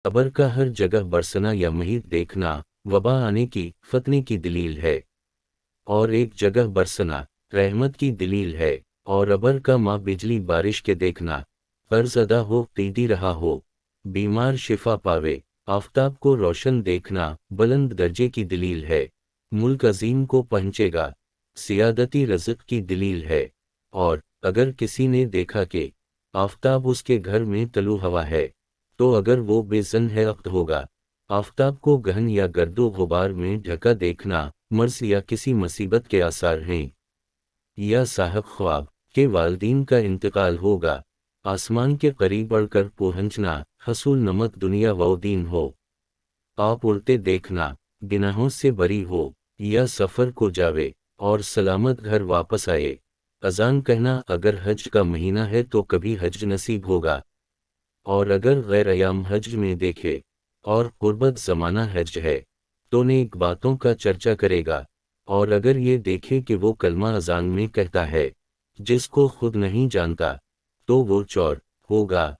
अबर का हर जगह बरसना या महीर देखना वबा आने की फतने की दलील है। और एक जगह बरसना रहमत की दलील है। और अबर का माँ बिजली बारिश के देखना कर्ज अदा हो तेदी रहा हो, बीमार शिफा पावे। आफताब को रोशन देखना बुलंद दर्जे की दलील है। मुल्क अजीम को पहुंचेगा सियादती रज़्क़ की दलील है। और अगर किसी ने देखा कि आफताब उसके घर में तलू हवा है, तो अगर वो बेज़न है अक्त होगा। आफताब को गहन या गर्दो गुबार में ढका देखना मर्ज या किसी मुसीबत के आसार हैं। या साहब ख्वाब के वालदीन का इंतकाल होगा। आसमान के करीब बढ़कर पहुंचना हसूल नमक दुनिया व दीन हो। आप उड़ते देखना गुनाहों से बरी हो, या सफ़र को जावे और सलामत घर वापस आए। अजान कहना अगर हज का महीना है तो कभी हज नसीब होगा। और अगर गैर अयाम हज में देखे और कुर्बत ज़माना हज है, तो नेक बातों का चर्चा करेगा। और अगर ये देखे कि वो कलमा अजान में कहता है जिसको खुद नहीं जानता, तो वो चौर होगा।